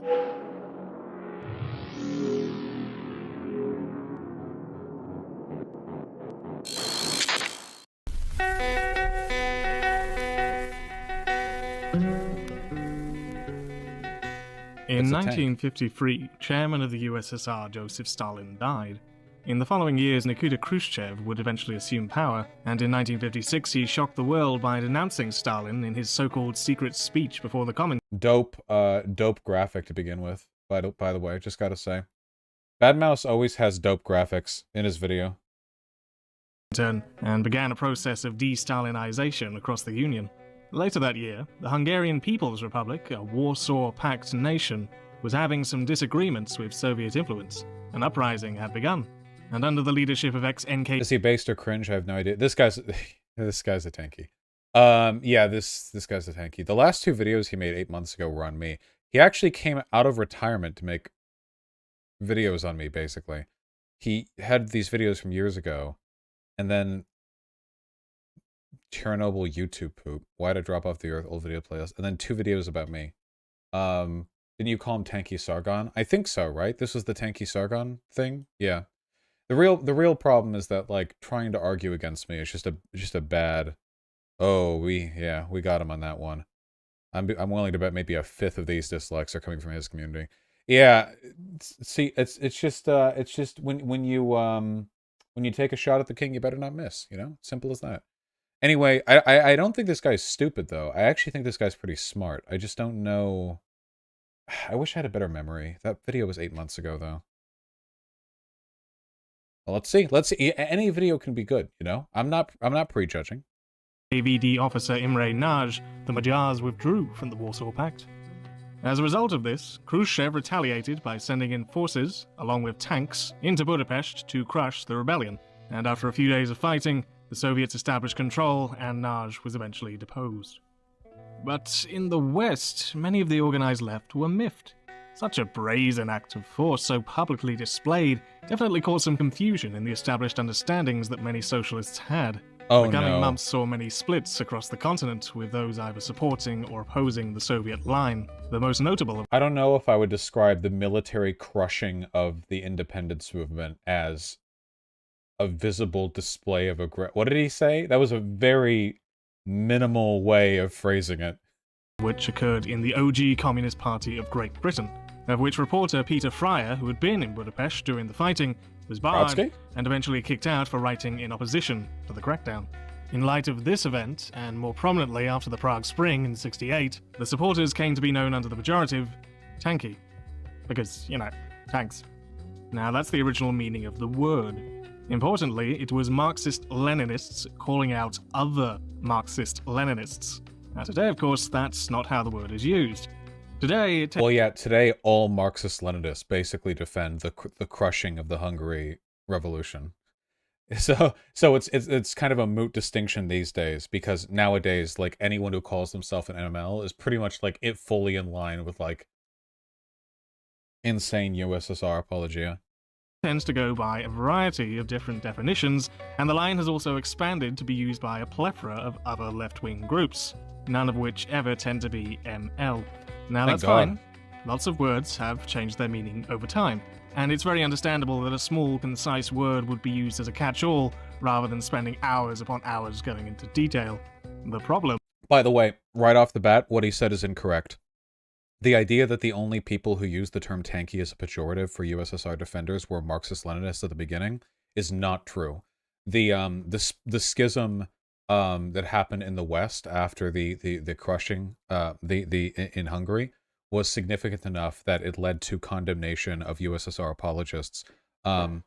In 1953, chairman of the USSR Joseph Stalin died. In the following years, Nikita Khrushchev would eventually assume power, and in 1956 he shocked the world by denouncing Stalin in his so-called secret speech before the Comintern. Dope graphic to begin with, by the way, just gotta say. Bad Mouse always has dope graphics in his video. And began a process of de-Stalinization across the Union. Later that year, the Hungarian People's Republic, a Warsaw Pact nation, was having some disagreements with Soviet influence. An uprising had begun, and under the leadership of ex-NK... Is he based or cringe? I have no idea. This guy's a tanky. Yeah, this guy's a tanky. The last two videos he made 8 months ago were on me. He actually came out of retirement to make videos on me, basically. He had these videos from years ago, and then Chernobyl YouTube poop. Why'd I drop off the old video playlist? And then 2 videos about me. Didn't you call him Tanky Sargon? I think so, right? This was the Tanky Sargon thing? Yeah. The real problem is that, like, trying to argue against me is just a bad... Oh, we got him on that one. I'm willing to bet maybe a fifth of these dislikes are coming from his community. Yeah, see, it's just when you take a shot at the king, you better not miss, you know? Simple as that. Anyway, I don't think this guy's stupid, though. I actually think this guy's pretty smart. I just don't know... I wish I had a better memory. That video was 8 months ago, though. Well, let's see. Let's see. Any video can be good, you know? I'm not prejudging. AVD officer Imre Nagy, the Magyars withdrew from the Warsaw Pact. As a result of this, Khrushchev retaliated by sending in forces, along with tanks, into Budapest to crush the rebellion. And after a few days of fighting, the Soviets established control, and Nagy was eventually deposed. But in the West, many of the organized left were miffed. Such a brazen act of force, so publicly displayed, definitely caused some confusion in the established understandings that many socialists had. Oh, the coming no. months saw many splits across the continent, with those either supporting or opposing the Soviet line. The most notable of... I don't know if I would describe the military crushing of the independence movement as a visible display of aggression. What did he say? That was a very minimal way of phrasing it. Which occurred in the OG Communist Party of Great Britain, of which reporter Peter Fryer, who had been in Budapest during the fighting, was barred Trotsky? and eventually kicked out for writing in opposition to the crackdown. In light of this event, and more prominently after the Prague Spring in '68, the supporters came to be known under the pejorative tanky. Because, you know, tanks. Now that's the original meaning of the word. Importantly, it was Marxist-Leninists calling out other Marxist-Leninists. Now today, of course, that's not how the word is used. Today, well, yeah, today all Marxist-Leninists basically defend the crushing of the Hungary Revolution. So it's kind of a moot distinction these days, because nowadays, like, anyone who calls themselves an ML is pretty much, like, it fully in line with, like, insane USSR apologia. Tends to go by a variety of different definitions, and the line has also expanded to be used by a plethora of other left-wing groups, none of which ever tend to be ML. Now that's fine. Lots of words have changed their meaning over time, and it's very understandable that a small, concise word would be used as a catch-all, rather than spending hours upon hours going into detail. The problem... By the way, right off the bat, what he said is incorrect. The idea that the only people who used the term tanky as a pejorative for USSR defenders were Marxist-Leninists at the beginning is not true. The schism that happened in the West after the crushing in Hungary was significant enough that it led to condemnation of USSR apologists from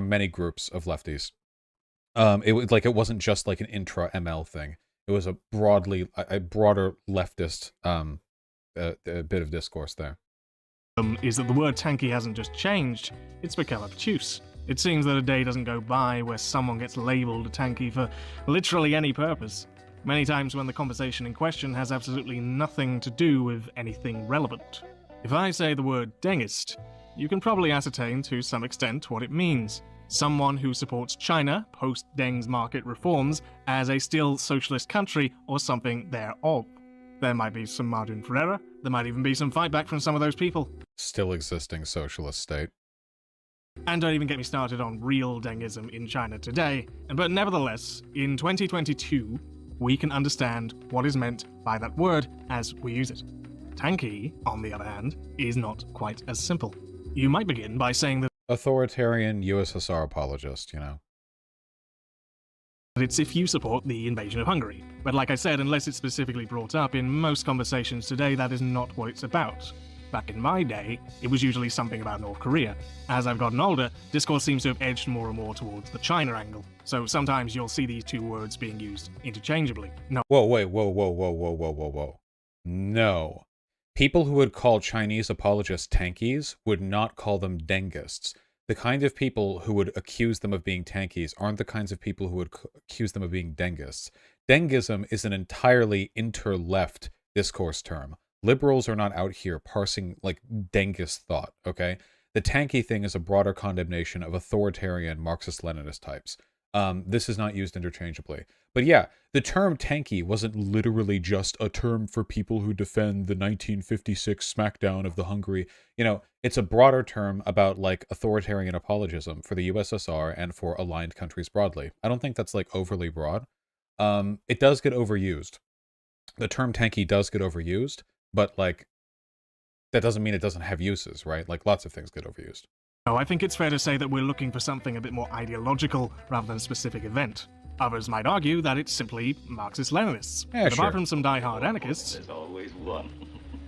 many groups of lefties. It wasn't just like an intra-ML thing. It was a broader leftist a bit of discourse there. Is that the word tanky hasn't just changed, it's become obtuse. It seems that a day doesn't go by where someone gets labelled a tanky for literally any purpose. Many times when the conversation in question has absolutely nothing to do with anything relevant. If I say the word dengist, you can probably ascertain to some extent what it means. Someone who supports China, post-Deng's market reforms, as a still socialist country or something thereof. There might be some margin for error, there might even be some fightback from some of those people. still existing socialist state. And don't even get me started on real Dengism in China today. But nevertheless, in 2022, we can understand what is meant by that word as we use it. Tanky, on the other hand, is not quite as simple. You might begin by saying that Authoritarian USSR apologist, you know. It's if you support the invasion of Hungary. But like I said, unless it's specifically brought up in most conversations today, that is not what it's about. Back in my day, it was usually something about North Korea. As I've gotten older, discourse seems to have edged more and more towards the China angle. So sometimes you'll see these two words being used interchangeably. No. Whoa, wait, whoa. No. People who would call Chinese apologists tankies would not call them dengists. The kind of people who would accuse them of being tankies aren't the kinds of people who would accuse them of being dengists. Dengism is an entirely inter-left discourse term. Liberals are not out here parsing, like, dengist thought, okay? The tanky thing is a broader condemnation of authoritarian Marxist-Leninist types. This is not used interchangeably. But yeah, the term tanky wasn't literally just a term for people who defend the 1956 smackdown of the Hungary. You know, it's a broader term about, like, authoritarian apologism for the USSR and for aligned countries broadly. I don't think that's, like, overly broad. It does get overused. The term tanky does get overused. But, like, that doesn't mean it doesn't have uses, right? Like, lots of things get overused. No, I think it's fair to say that we're looking for something a bit more ideological rather than a specific event. Others might argue that it's simply Marxist-Leninists. Yeah, but sure. apart from some die-hard anarchists... There's always one.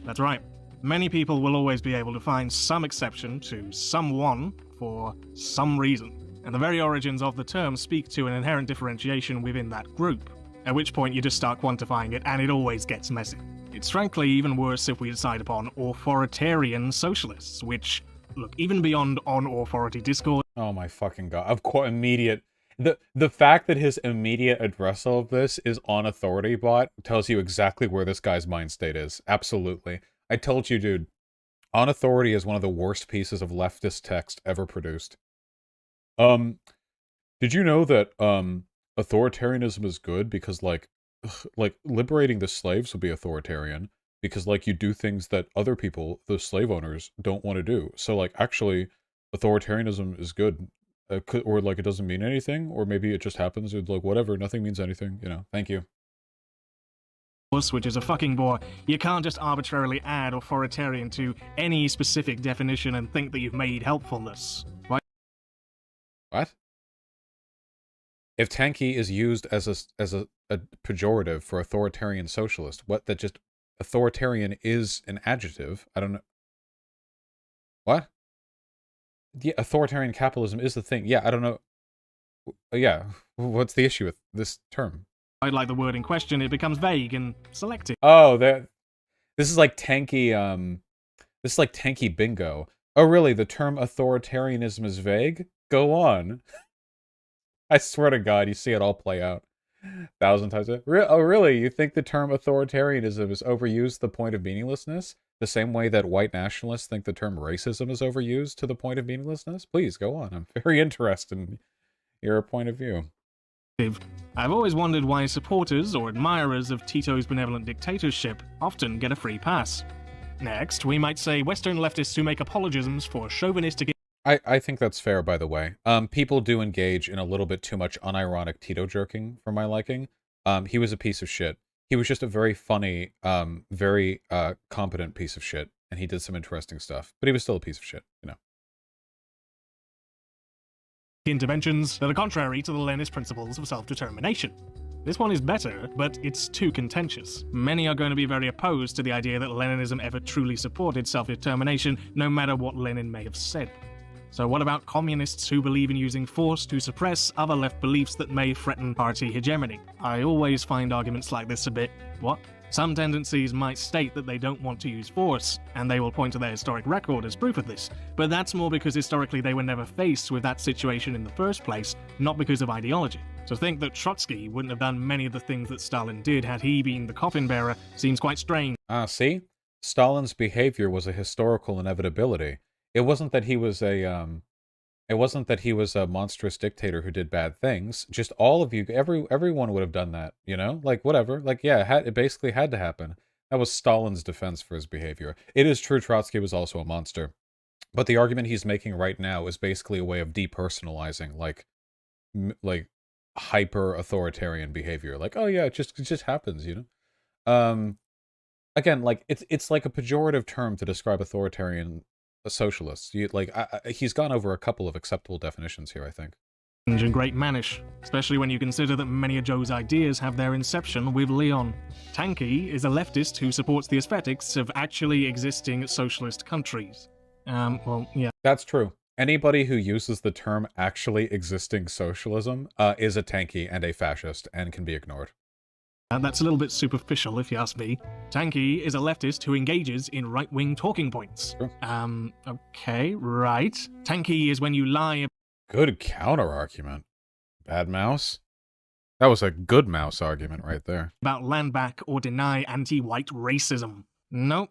That's right. Many people will always be able to find some exception to someone for some reason. And the very origins of the term speak to an inherent differentiation within that group. At which point you just start quantifying it, and it always gets messy. It's frankly even worse if we decide upon authoritarian socialists, which, look, even beyond on-authority discourse... Oh my fucking god. Of course, immediate... The fact that his immediate addressal of this is on authority bot tells you exactly where this guy's mind state is. Absolutely. I told you, dude. On authority is one of the worst pieces of leftist text ever produced. Did you know that, authoritarianism is good because, like, liberating the slaves would be authoritarian because, like, you do things that other people, the slave owners, don't want to do. So, like, actually, authoritarianism is good. Or, like, it doesn't mean anything, or maybe it just happens, it's like, whatever, nothing means anything, you know. Thank you. Which is a fucking bore. You can't just arbitrarily add authoritarian to any specific definition and think that you've made helpfulness. Right? What? If tanky is used as a pejorative for authoritarian socialist, what, that just authoritarian is an adjective? I don't know. What? Yeah, authoritarian capitalism is the thing. Yeah, I don't know. Yeah, what's the issue with this term? I'd like the word in question, it becomes vague and selective. Oh, this is like tanky, this is like tanky bingo. Oh, really? The term authoritarianism is vague? Go on. I swear to God, you see it all play out 1,000 times. Oh, really? You think the term authoritarianism is overused to the point of meaninglessness? The same way that white nationalists think the term racism is overused to the point of meaninglessness? Please, go on. I'm very interested in your point of view. I've always wondered why supporters or admirers of Tito's benevolent dictatorship often get a free pass. Next, we might say Western leftists who make apologisms for chauvinistic... I think that's fair, by the way. People do engage in a little bit too much unironic Tito jerking for my liking. He was a piece of shit. He was just a very funny, very competent piece of shit, and he did some interesting stuff. But he was still a piece of shit, you know. Interventions that are contrary to the Leninist principles of self-determination. This one is better, but it's too contentious. Many are going to be very opposed to the idea that Leninism ever truly supported self-determination, no matter what Lenin may have said. So what about communists who believe in using force to suppress other left beliefs that may threaten party hegemony? I always find arguments like this a bit, what? Some tendencies might state that they don't want to use force, and they will point to their historic record as proof of this, but that's more because historically they were never faced with that situation in the first place, not because of ideology. To think that Trotsky wouldn't have done many of the things that Stalin did had he been the coffin bearer seems quite strange. See? Stalin's behavior was a historical inevitability. It wasn't that he was a monstrous dictator who did bad things. Just all of you, everyone would have done that, you know? Like, whatever. Like, yeah, it basically had to happen. Stalin's defense for his behavior. It is true Trotsky was also a monster. But the argument he's making right now is basically a way of depersonalizing, like hyper-authoritarian behavior. Like, oh yeah, it just happens, you know? Again, like, it's like a pejorative term to describe authoritarian socialists. He's gone over a couple of acceptable definitions here, I think. And great mannish, especially when you consider that many of Joe's ideas have their inception with Leon. Tanky is a leftist who supports the aesthetics of actually existing socialist countries. Well, yeah. That's true. Anybody who uses the term actually existing socialism is a tanky and a fascist and can be ignored. That's a little bit superficial, if you ask me. Tanky is a leftist who engages in right-wing talking points. Sure. Okay, right. Tanky is when you lie... Good counter-argument. Bad mouse? That was a good mouse argument right there. ...about land back or deny anti-white racism. Nope.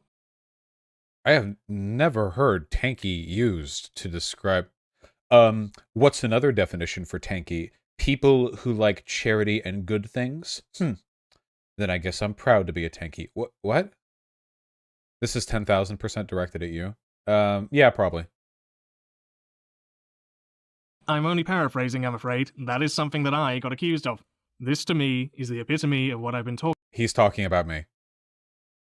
I have never heard tanky used to describe... what's another definition for tanky? People who like charity and good things? Then I guess I'm proud to be a tanky. What? This is 10,000% directed at you. Yeah, probably. I'm only paraphrasing, I'm afraid. That is something that I got accused of. This, to me, is the epitome of what I've been talking He's talking about me.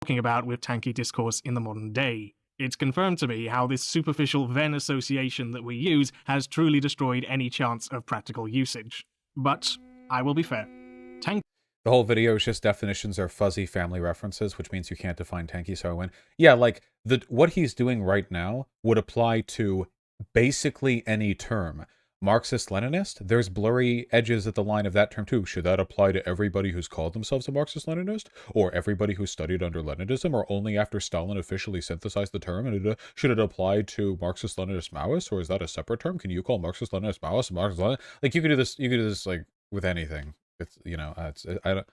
About with tanky discourse in the modern day. It's confirmed to me how this superficial Venn association that we use has truly destroyed any chance of practical usage. But I will be fair. The whole video is just definitions are fuzzy family references, which means you can't define tanky, so I win. Yeah, like, what he's doing right now would apply to basically any term. Marxist-Leninist? There's blurry edges at the line of that term too. Should that apply to everybody who's called themselves a Marxist-Leninist? Or everybody who studied under Leninism? Or only after Stalin officially synthesized the term? And should it apply to Marxist-Leninist Maoists? Or is that a separate term? Can you call Marxist-Leninist Maoists Marxist-Leninist? Like, you could do this, like, with anything. It's, you know, it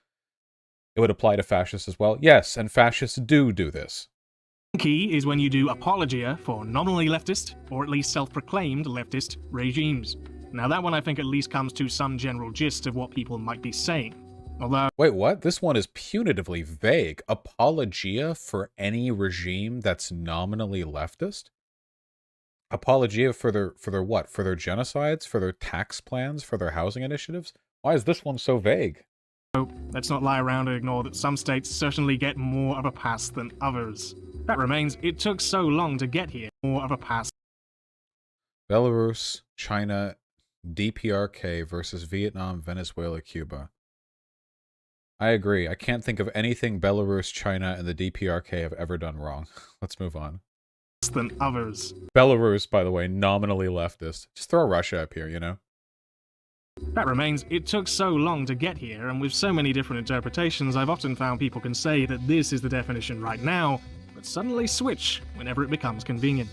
would apply to fascists as well. Yes, and fascists do this. Key is when you do apologia for nominally leftist, or at least self-proclaimed leftist, regimes. Now that one I think at least comes to some general gist of what people might be saying. Although... Wait, what? This one is punitively vague. Apologia for any regime that's nominally leftist? Apologia for their what? For their genocides? For their tax plans? For their housing initiatives? Why is this one so vague? Let's not lie around and ignore that some states certainly get more of a pass than others. That remains, it took so long to get here. More of a pass. Belarus, China, DPRK versus Vietnam, Venezuela, Cuba. I agree. I can't think of anything Belarus, China, and the DPRK have ever done wrong. Let's move on. Than others. Belarus, by the way, nominally leftist. Just throw Russia up here, you know? That remains, it took so long to get here, and with so many different interpretations, I've often found people can say that this is the definition right now, but suddenly switch whenever it becomes convenient.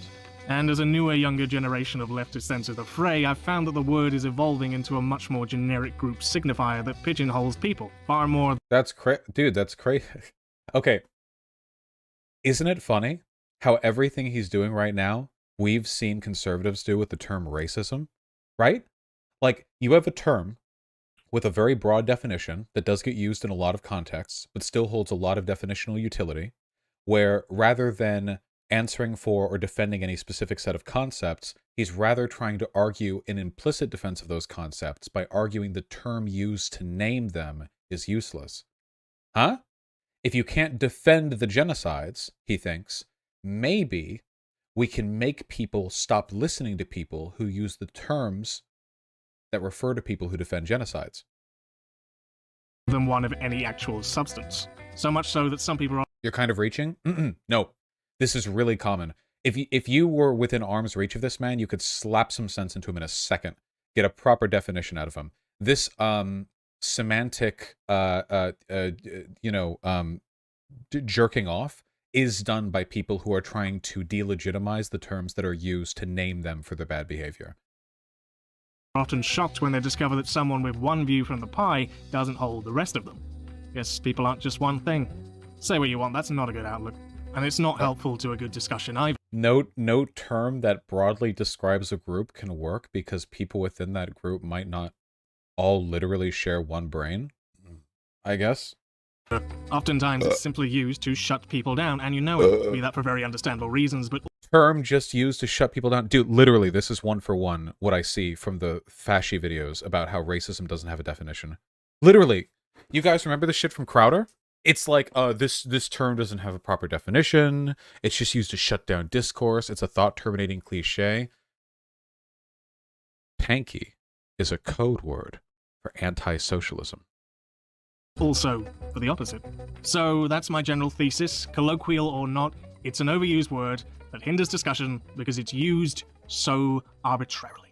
And as a newer, younger generation of leftists enter the fray, I've found that the word is evolving into a much more generic group signifier that pigeonholes people far more. That's dude, that's crazy. Okay. Isn't it funny how everything he's doing right now, we've seen conservatives do with the term racism, right? Like, you have a term with a very broad definition that does get used in a lot of contexts, but still holds a lot of definitional utility, where rather than answering for or defending any specific set of concepts, he's rather trying to argue an implicit defense of those concepts by arguing the term used to name them is useless. Huh? If you can't defend the genocides, he thinks, maybe we can make people stop listening to people who use the terms that refer to people who defend genocides. Than one of any actual substance. So much so that some people are... You're kind of reaching? No. This is really common. If you were within arm's reach of this man, you could slap some sense into him in a second. Get a proper definition out of him. This, semantic, jerking off is done by people who are trying to delegitimize the terms that are used to name them for their bad behavior. Often shocked when they discover that someone with one view from the pie doesn't hold the rest of them. Guess people aren't just one thing. Say what you want, that's not a good outlook. And it's not helpful to a good discussion either. No term that broadly describes a group can work because people within that group might not all literally share one brain, I guess. Oftentimes it's simply used to shut people down, and you know it, be that for very understandable reasons, but term just used to shut people down. Dude, literally, this is one for one what I see from the fashy videos about how racism doesn't have a definition. Literally. You guys remember the shit from Crowder? It's like, this term doesn't have a proper definition. It's just used to shut down discourse. It's a thought-terminating cliche. Tanky is a code word for anti-socialism. Also for the opposite. So that's my general thesis. Colloquial or not, it's an overused word that hinders discussion because it's used so arbitrarily.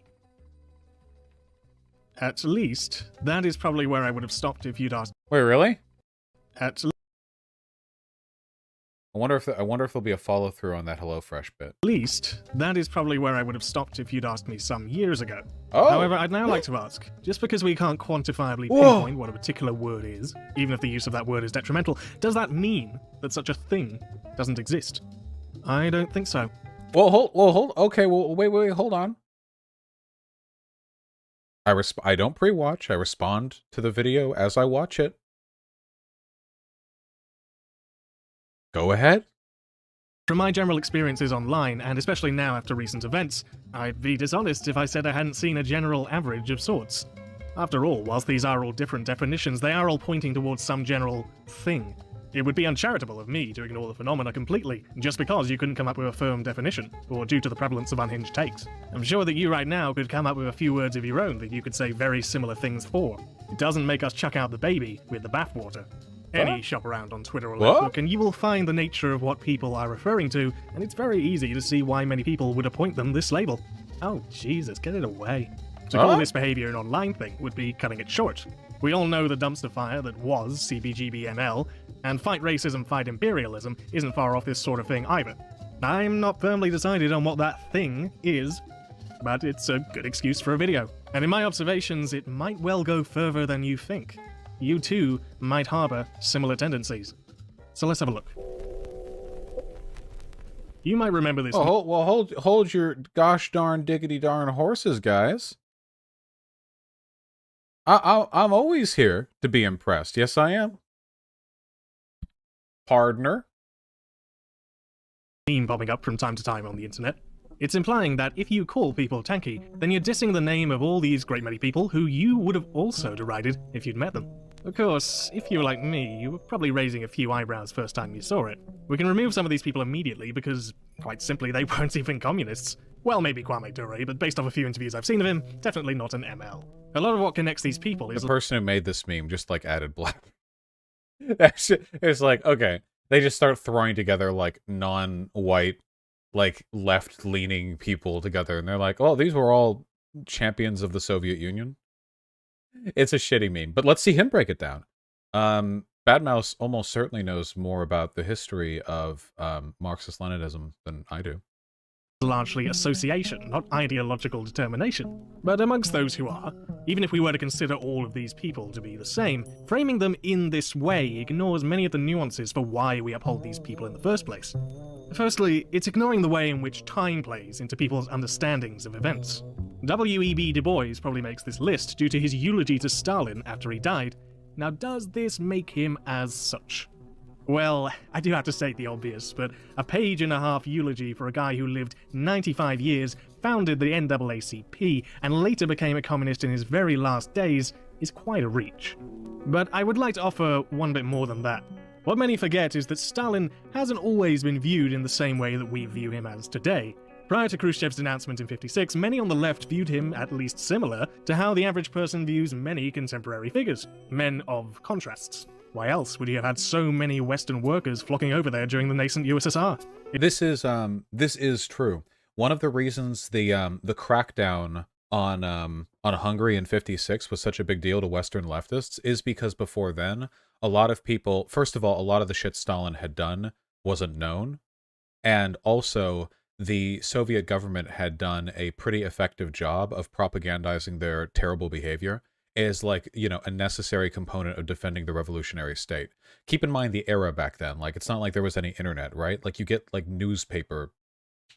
At least, that is probably where I would have stopped if you'd asked. Wait, really? At I wonder if there'll be a follow-through on that HelloFresh bit. least, that is probably where I would have stopped if you'd asked me some years ago. Oh. However, I'd now like to ask, just because we can't quantifiably pinpoint what a particular word is, even if the use of that word is detrimental, does that mean that such a thing doesn't exist? I don't think so. Okay, wait, hold on. I don't pre-watch. I respond to the video as I watch it. Go ahead. From my general experiences online, and especially now after recent events, I'd be dishonest if I said I hadn't seen a general average of sorts. After all, whilst these are all different definitions, they are all pointing towards some general thing. It would be uncharitable of me to ignore the phenomena completely, just because you couldn't come up with a firm definition, or due to the prevalence of unhinged takes. I'm sure that you right now could come up with a few words of your own that you could say very similar things for. It doesn't make us chuck out the baby with the bathwater. Any shop around on Twitter or Facebook, and you will find the nature of what people are referring to, and it's very easy to see why many people would appoint them this label. Oh, Jesus, get it away. To call this behavior an online thing would be cutting it short. We all know the dumpster fire that was CBGBML, and fight racism, fight imperialism isn't far off this sort of thing either. I'm not firmly decided on what that thing is, but it's a good excuse for a video. And in my observations, it might well go further than you think. You too might harbor similar tendencies. So let's have a look. You might remember this. Hold your gosh darn diggity darn horses, guys. I'm always here to be impressed. Yes, I am. Partner. Meme popping up from time to time on the internet. It's implying that if you call people tanky, then you're dissing the name of all these great many people who you would have also derided if you'd met them. Of course, if you were like me, you were probably raising a few eyebrows first time you saw it. We can remove some of these people immediately because, quite simply, they weren't even communists. Well, maybe Kwame Ture, but based off a few interviews I've seen of him, definitely not an ML. A lot of what connects these people is... The person who made this meme just, like, added black. It's like, okay, they just start throwing together, like, non-white, like, left-leaning people together, and they're like, oh, these were all champions of the Soviet Union. It's a shitty meme, but let's see him break it down. Bad Mouse almost certainly knows more about the history of Marxist-Leninism than I do. Largely association, not ideological determination. But amongst those who are, even if we were to consider all of these people to be the same, framing them in this way ignores many of the nuances for why we uphold these people in the first place. Firstly, it's ignoring the way in which time plays into people's understandings of events. W.E.B. Du Bois probably makes this list due to his eulogy to Stalin after he died. Now, does this make him as such? Well, I do have to state the obvious, but a page-and-a-half eulogy for a guy who lived 95 years, founded the NAACP, and later became a communist in his very last days is quite a reach. But I would like to offer one bit more than that. What many forget is that Stalin hasn't always been viewed in the same way that we view him as today. Prior to Khrushchev's denouncement in '56, many on the left viewed him at least similar to how the average person views many contemporary figures, men of contrasts. Why else would you have had so many Western workers flocking over there during the nascent USSR? This is true. One of the reasons the crackdown on Hungary in '56 was such a big deal to Western leftists is because before then, a lot of people, first of all, a lot of the shit Stalin had done wasn't known, and also the Soviet government had done a pretty effective job of propagandizing their terrible behavior as, like, you know, a necessary component of defending the revolutionary state. Keep in mind the era back then. Like, it's not like there was any internet, right? Like, you get, like, newspaper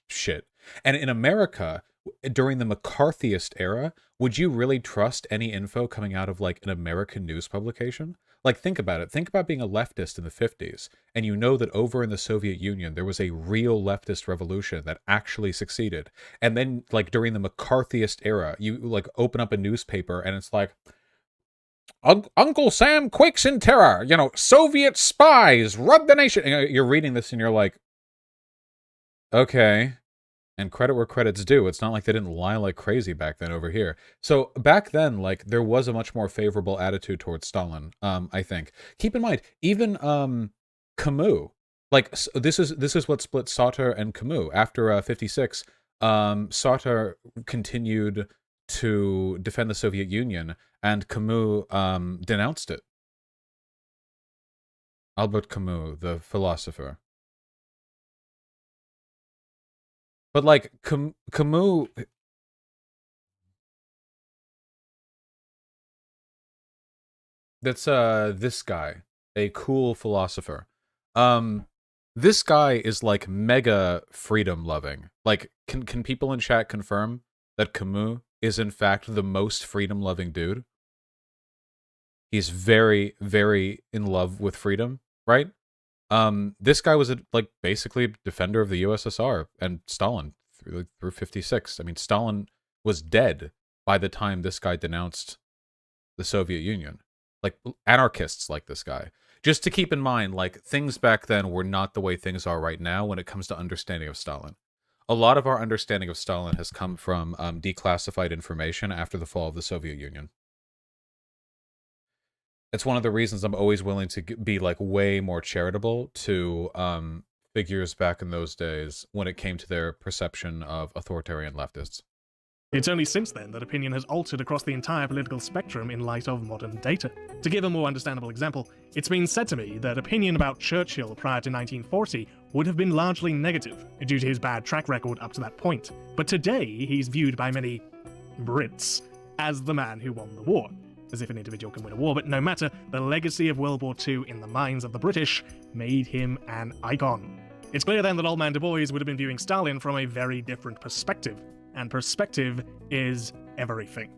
shit. And in America, during the McCarthyist era, would you really trust any info coming out of like an American news publication? Like, think about it. Think about being a leftist in the 50s, and you know that over in the Soviet Union, there was a real leftist revolution that actually succeeded. And then, like, during the McCarthyist era, you, like, open up a newspaper, and it's like, Uncle Sam quakes in terror, you know, Soviet spies robbed the nation. And you're reading this, and you're like, okay. And credit where credit's due. It's not like they didn't lie like crazy back then over here. So back then, like, there was a much more favorable attitude towards Stalin, I think. Keep in mind, even Camus, like, this is what split Sauter and Camus. After 56, Sauter continued to defend the Soviet Union, and Camus denounced it. Albert Camus, the philosopher. But, like, Camus... That's, this guy. A cool philosopher. This guy is, like, mega freedom-loving. Like, can people in chat confirm that Camus is, in fact, the most freedom-loving dude? He's very, very in love with freedom, right? This guy was basically a defender of the USSR and Stalin through 56. I mean, Stalin was dead by the time this guy denounced the Soviet Union. Like, anarchists like this guy. Just to keep in mind, like, things back then were not the way things are right now when it comes to understanding of Stalin. A lot of our understanding of Stalin has come from declassified information after the fall of the Soviet Union. It's one of the reasons I'm always willing to be, like, way more charitable to figures back in those days when it came to their perception of authoritarian leftists. It's only since then that opinion has altered across the entire political spectrum in light of modern data. To give a more understandable example, it's been said to me that opinion about Churchill prior to 1940 would have been largely negative due to his bad track record up to that point. But today, he's viewed by many Brits as the man who won the war. As if an individual can win a war, but no matter, the legacy of World War II in the minds of the British made him an icon. It's clear then that Old Man Du Bois would have been viewing Stalin from a very different perspective, and perspective is everything.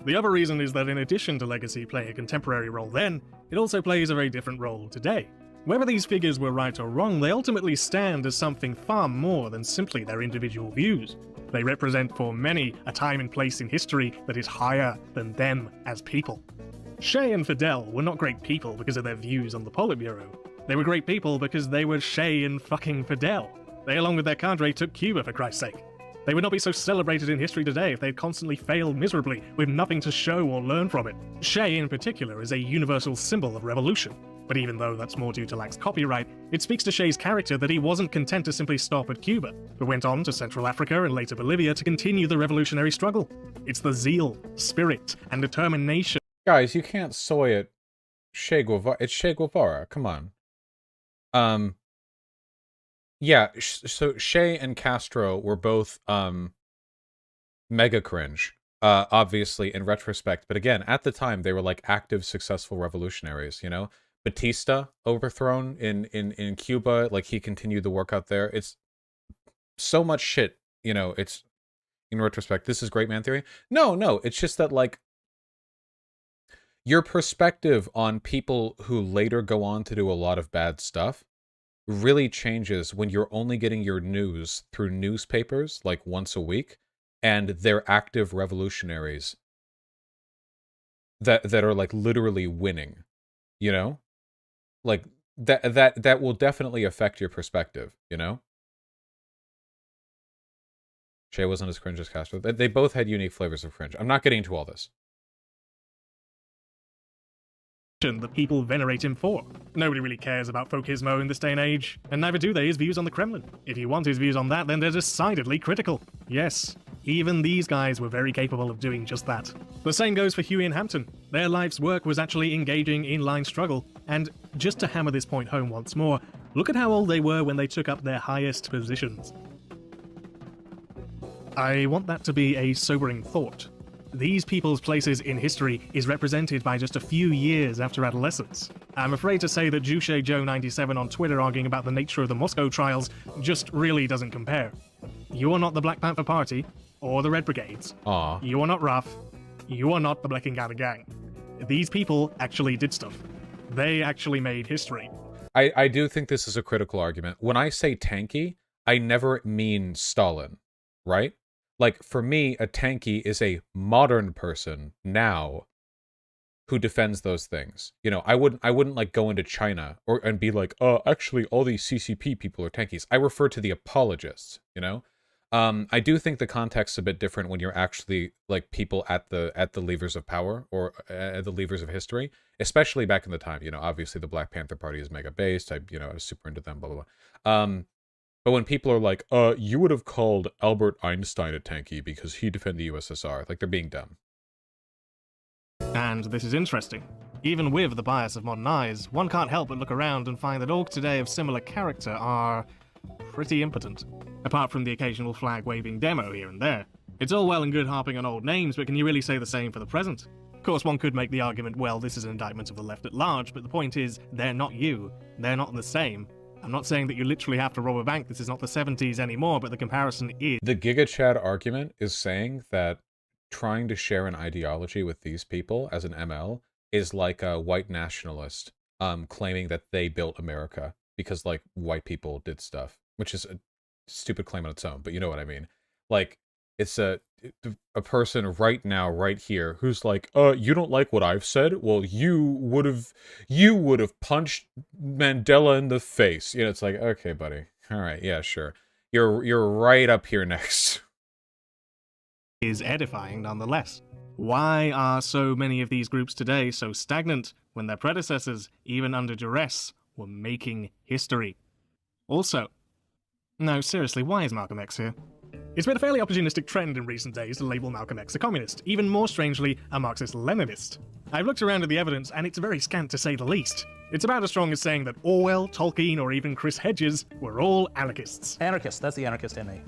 The other reason is that in addition to legacy playing a contemporary role then, it also plays a very different role today. Whether these figures were right or wrong, they ultimately stand as something far more than simply their individual views. They represent for many a time and place in history that is higher than them as people. Che and Fidel were not great people because of their views on the Politburo. They were great people because they were Che and fucking Fidel. They, along with their cadre, took Cuba, for Christ's sake. They would not be so celebrated in history today if they had constantly failed miserably with nothing to show or learn from it. Che, in particular, is a universal symbol of revolution. But even though that's more due to lax copyright, it speaks to Che's character that he wasn't content to simply stop at Cuba, but went on to Central Africa and later Bolivia to continue the revolutionary struggle. It's the zeal, spirit, and determination. Guys, you can't soy it. Che Guevara. It's Che Guevara. Come on. Yeah, so Che and Castro were both mega cringe. Obviously, in retrospect. But again, at the time, they were like active, successful revolutionaries, you know? Batista overthrown in Cuba, like he continued the work out there. It's so much shit, you know, it's, in retrospect, this is great man theory. No, it's just that, like, your perspective on people who later go on to do a lot of bad stuff really changes when you're only getting your news through newspapers, like once a week, and they're active revolutionaries that are, like, literally winning, you know? Like, that will definitely affect your perspective, you know? Che wasn't as cringe as Castro. They both had unique flavors of cringe. I'm not getting into all this. That people venerate him for. Nobody really cares about Folkismo in this day and age, and neither do they his views on the Kremlin. If you want his views on that, then they're decidedly critical. Yes, even these guys were very capable of doing just that. The same goes for Huey and Hampton. Their life's work was actually engaging in line struggle, and just to hammer this point home once more, look at how old they were when they took up their highest positions. I want that to be a sobering thought. These people's places in history is represented by just a few years after adolescence. I'm afraid to say that Juche Joe97 on Twitter arguing about the nature of the Moscow trials just really doesn't compare. You are not the Black Panther Party or the Red Brigades. Aw. You are not RAF. You are not the Black and Ghana Gang. These people actually did stuff. They actually made history. I do think this is a critical argument. When I say tanky, I never mean Stalin, right? Like, for me, a tanky is a modern person now who defends those things. You know, I wouldn't like go into China and be like, actually all these CCP people are tankies. I refer to the apologists, you know? I do think the context's a bit different when you're actually like people at the levers of power or at the levers of history, especially back in the time. You know, obviously the Black Panther Party is mega based. I was super into them, blah blah blah. But when people are like, you would have called Albert Einstein a tanky because he defended the USSR, like they're being dumb. And this is interesting. Even with the bias of modern eyes, one can't help but look around and find that all today of similar character are pretty impotent. Apart from the occasional flag-waving demo here and there. It's all well and good harping on old names, but can you really say the same for the present? Of course, one could make the argument, well, this is an indictment of the left at large, but the point is, they're not you. They're not the same. I'm not saying that you literally have to rob a bank, this is not the 70s anymore, but the comparison is... The Giga Chad argument is saying that trying to share an ideology with these people as an ML is like a white nationalist claiming that they built America because, like, white people did stuff, which is a stupid claim on its own, but you know what I mean. Like, it's a person right now, right here, who's like, you don't like what I've said? Well, you would have punched Mandela in the face. You know, it's like, okay, buddy. All right, yeah, sure. You're right up here next. Is edifying nonetheless. Why are so many of these groups today so stagnant when their predecessors, even under duress, were making history? Also, no, seriously, why is Malcolm X here? It's been a fairly opportunistic trend in recent days to label Malcolm X a communist, even more strangely, a Marxist-Leninist. I've looked around at the evidence, and it's very scant to say the least. It's about as strong as saying that Orwell, Tolkien, or even Chris Hedges were all anarchists. Anarchist, that's the anarchist in me.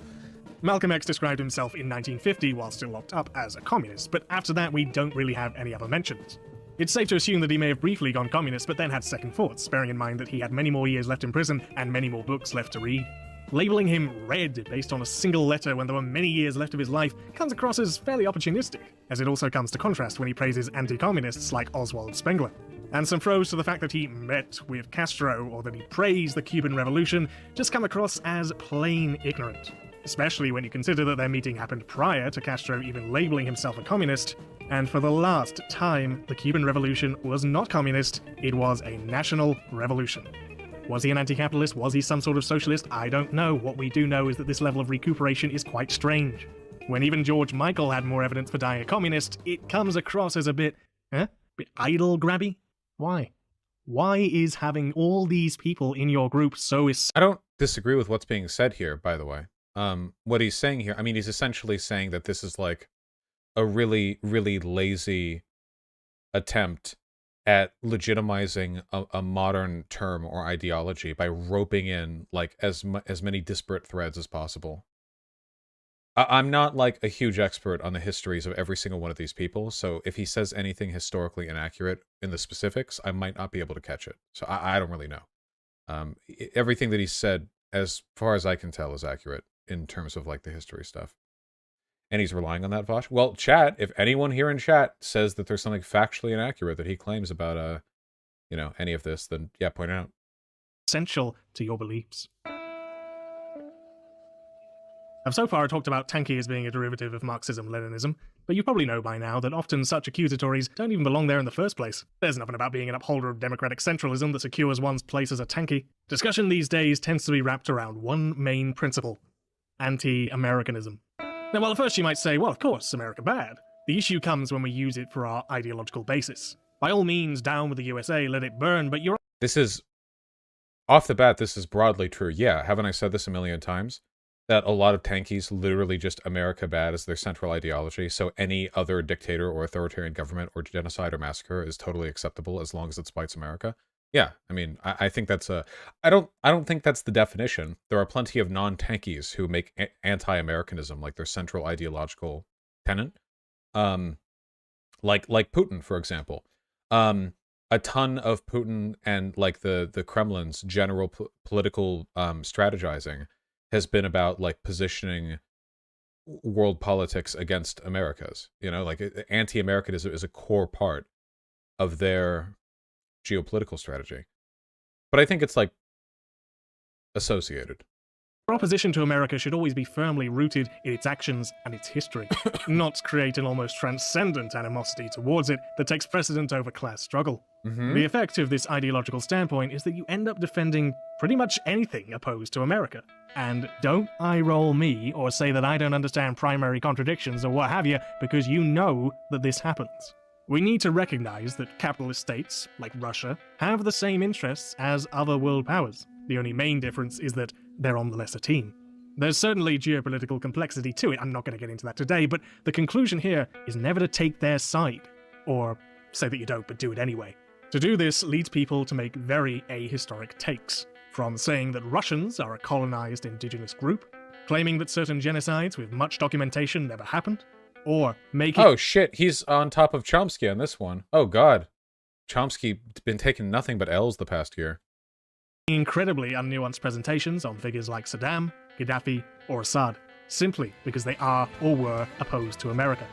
Malcolm X described himself in 1950 while still locked up as a communist, but after that we don't really have any other mentions. It's safe to assume that he may have briefly gone communist, but then had second thoughts, bearing in mind that he had many more years left in prison and many more books left to read. Labeling him red based on a single letter when there were many years left of his life comes across as fairly opportunistic, as it also comes to contrast when he praises anti-communists like Oswald Spengler. And some throws to the fact that he met with Castro or that he praised the Cuban Revolution just come across as plain ignorant. Especially when you consider that their meeting happened prior to Castro even labeling himself a communist, and for the last time, the Cuban Revolution was not communist, it was a national revolution. Was he an anti-capitalist? Was he some sort of socialist? I don't know. What we do know is that this level of recuperation is quite strange. When even George Michael had more evidence for dying a communist, it comes across as a bit idol grabby? Why? Why is having all these people in your group so I don't disagree with what's being said here, by the way. What he's saying here, I mean, he's essentially saying that this is like a really, really lazy attempt at legitimizing a modern term or ideology by roping in like as many disparate threads as possible. I'm not like a huge expert on the histories of every single one of these people, so if he says anything historically inaccurate in the specifics, I might not be able to catch it. So I don't really know. Everything that he said, as far as I can tell, is accurate in terms of like the history stuff. And he's relying on that, Vaush. Well, chat, if anyone here in chat says that there's something factually inaccurate that he claims about, any of this, then yeah, point it out. Essential to your beliefs. I've so far talked about Tanky as being a derivative of Marxism-Leninism, but you probably know by now that often such accusatories don't even belong there in the first place. There's nothing about being an upholder of democratic centralism that secures one's place as a Tanky. Discussion these days tends to be wrapped around one main principle: anti-Americanism. Now, while at first you might say, well, of course, America bad, the issue comes when we use it for our ideological basis. By all means, down with the USA, let it burn, but you're... This is... Off the bat, this is broadly true. Yeah, haven't I said this a million times? That a lot of tankies literally just America bad as their central ideology, so any other dictator or authoritarian government or genocide or massacre is totally acceptable as long as it spites America. Yeah, I mean, I think that's a... I don't think that's the definition. There are plenty of non-tankies who make anti-Americanism like their central ideological tenet. Like Putin, for example. A ton of Putin and like the Kremlin's general political strategizing has been about, like, positioning world politics against America's. You know, like, anti-Americanism is a core part of their geopolitical strategy. But I think it's, like, associated. Our opposition to America should always be firmly rooted in its actions and its history, not create an almost transcendent animosity towards it that takes precedent over class struggle. The effect of this ideological standpoint is that you end up defending pretty much anything opposed to America. And don't eye roll me or say that I don't understand primary contradictions or what have you, because you know that this happens. We need to recognize that capitalist states, like Russia, have the same interests as other world powers. The only main difference is that they're on the lesser team. There's certainly geopolitical complexity to it, I'm not going to get into that today, but the conclusion here is never to take their side. Or say that you don't, but do it anyway. To do this leads people to make very ahistoric takes, from saying that Russians are a colonized indigenous group, claiming that certain genocides with much documentation never happened, or making— Oh shit, he's on top of Chomsky on this one. Oh god. Chomsky been taking nothing but L's the past year. Incredibly unnuanced presentations on figures like Saddam, Gaddafi, or Assad, simply because they are or were opposed to America.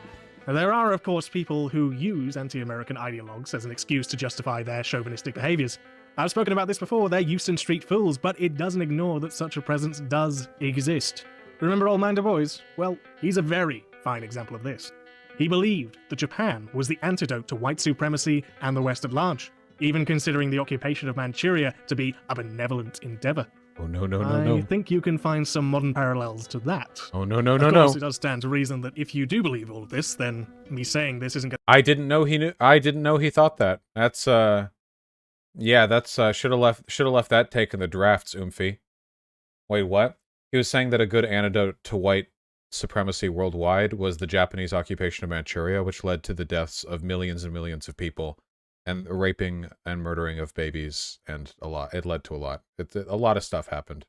Now, there are, of course, people who use anti-American ideologues as an excuse to justify their chauvinistic behaviors. I've spoken about this before, they're Euston Street fools, but it doesn't ignore that such a presence does exist. Remember old man Du Bois? Well, he's a very fine example of this. He believed that Japan was the antidote to white supremacy and the West at large, even considering the occupation of Manchuria to be a benevolent endeavor. Oh no, no, no, no. I think you can find some modern parallels to that. Oh no, no, no, Of no. course, it does stand to reason that if you do believe all of this, then me saying this isn't going to— I didn't know he knew. I didn't know he thought that. That's yeah, that's should have left that take in the drafts, Oomphy. Wait, what? He was saying that a good antidote to white supremacy worldwide was the Japanese occupation of Manchuria, which led to the deaths of millions and millions of people, and raping and murdering of babies, and a lot. It led to a lot. A lot of stuff happened.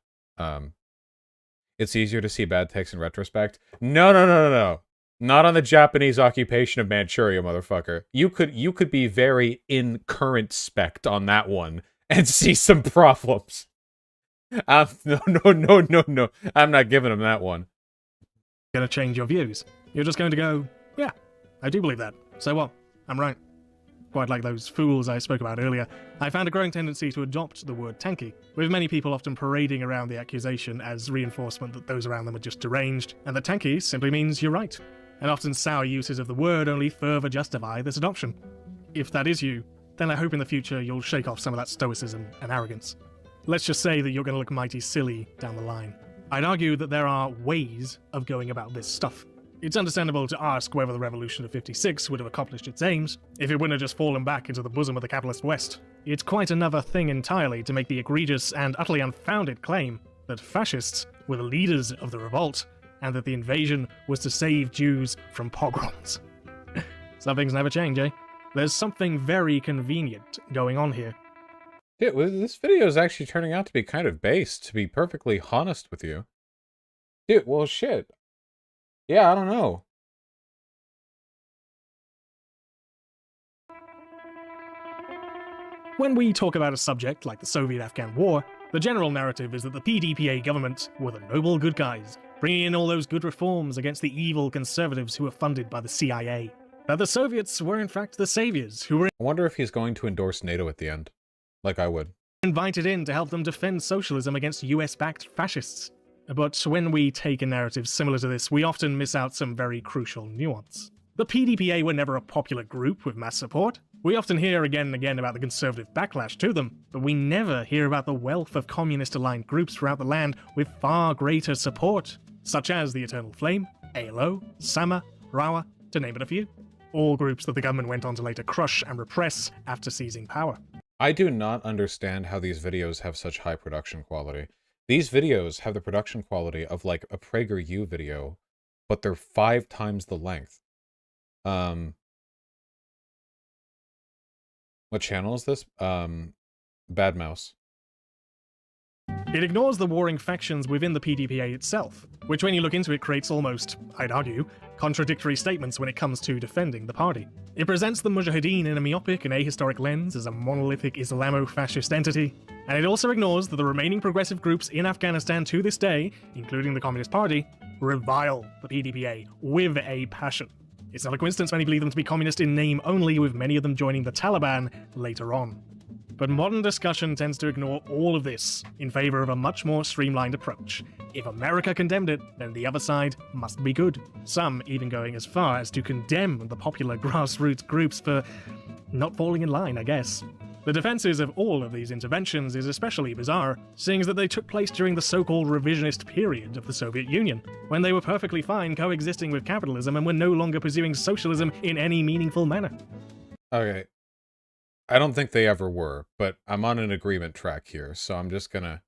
It's easier to see bad takes in retrospect. No, no, no, no, no. Not on the Japanese occupation of Manchuria, motherfucker. You could be very in current spect on that one and see some problems. No, no, no, no, no. I'm not giving him that one. going to change your views. You're just going to go, yeah, I do believe that. So what? I'm right. Quite like those fools I spoke about earlier, I found a growing tendency to adopt the word tanky, with many people often parading around the accusation as reinforcement that those around them are just deranged, and that tanky simply means you're right. And often sour uses of the word only further justify this adoption. If that is you, then I hope in the future you'll shake off some of that stoicism and arrogance. Let's just say that you're going to look mighty silly down the line. I'd argue that there are ways of going about this stuff. It's understandable to ask whether the revolution of '56 would have accomplished its aims if it wouldn't have just fallen back into the bosom of the capitalist West. It's quite another thing entirely to make the egregious and utterly unfounded claim that fascists were the leaders of the revolt and that the invasion was to save Jews from pogroms. Some things never change, eh? There's something very convenient going on here. Dude, this video is actually turning out to be kind of based, to be perfectly honest with you. Dude, well, shit. Yeah, I don't know. When we talk about a subject like the Soviet-Afghan War, the general narrative is that the PDPA government were the noble good guys, bringing in all those good reforms against the evil conservatives who were funded by the CIA. That the Soviets were in fact the saviors who were I wonder if he's going to endorse NATO at the end. Like I would. invited in to help them defend socialism against US-backed fascists. But when we take a narrative similar to this, we often miss out some very crucial nuance. The PDPA were never a popular group with mass support. We often hear again and again about the conservative backlash to them, but we never hear about the wealth of communist-aligned groups throughout the land with far greater support, such as the Eternal Flame, ALO, Sama, Rawa, to name but a few. All groups that the government went on to later crush and repress after seizing power. I do not understand how these videos have such high production quality. These videos have the production quality of like a PragerU video, but they're 5 times the length. What channel is this? Bad Mouse. It ignores the warring factions within the PDPA itself, which when you look into it creates almost, I'd argue, contradictory statements when it comes to defending the party. It presents the Mujahideen in a myopic and ahistoric lens as a monolithic Islamo-fascist entity, and it also ignores that the remaining progressive groups in Afghanistan to this day, including the Communist Party, revile the PDPA with a passion. It's not a coincidence many believe them to be communist in name only, with many of them joining the Taliban later on. But modern discussion tends to ignore all of this in favor of a much more streamlined approach. If America condemned it, then the other side must be good. Some even going as far as to condemn the popular grassroots groups for not falling in line, I guess. The defenses of all of these interventions is especially bizarre, seeing that they took place during the so-called revisionist period of the Soviet Union, when they were perfectly fine coexisting with capitalism and were no longer pursuing socialism in any meaningful manner. Okay. I don't think they ever were, but I'm on an agreement track here, so I'm just gonna...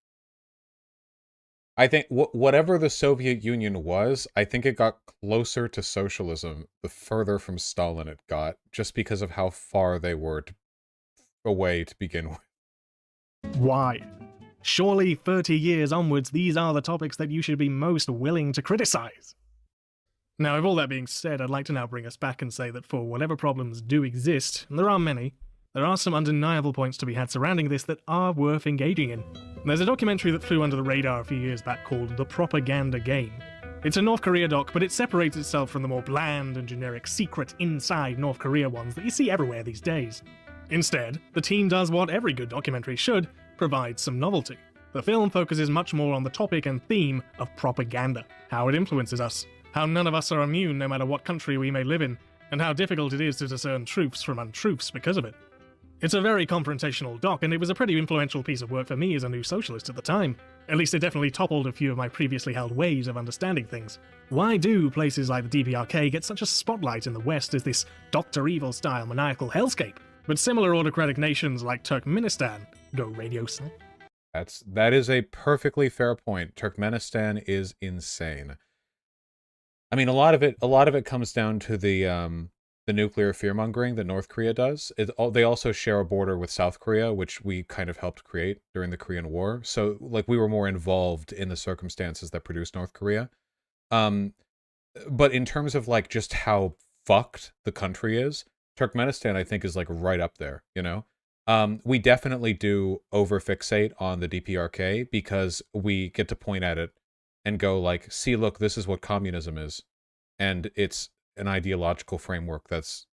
I think whatever the Soviet Union was, I think it got closer to socialism the further from Stalin it got, just because of how far they were away to begin with. Why? Surely 30 years onwards, these are the topics that you should be most willing to criticize. Now, with all that being said, I'd like to now bring us back and say that for whatever problems do exist, and there are many, there are some undeniable points to be had surrounding this that are worth engaging in. There's a documentary that flew under the radar a few years back called The Propaganda Game. It's a North Korea doc, but it separates itself from the more bland and generic secret inside North Korea ones that you see everywhere these days. Instead, the team does what every good documentary should, provide some novelty. The film focuses much more on the topic and theme of propaganda, how it influences us, how none of us are immune no matter what country we may live in, and how difficult it is to discern truths from untruths because of it. It's a very confrontational doc, and it was a pretty influential piece of work for me as a new socialist at the time. At least it definitely toppled a few of my previously held ways of understanding things. Why do places like the DPRK get such a spotlight in the West as this Dr. Evil-style maniacal hellscape? But similar autocratic nations like Turkmenistan go radio silent. That is a perfectly fair point. Turkmenistan is insane. I mean, a lot of it comes down to the nuclear fearmongering that North Korea does. They also share a border with South Korea, which we kind of helped create during the Korean War. So, like, we were more involved in the circumstances that produced North Korea. But in terms of, like, just how fucked the country is, Turkmenistan, I think, is, like, right up there, you know? We definitely do over-fixate on the DPRK because we get to point at it and go, like, see, look, this is what communism is. And it's an ideological framework that's,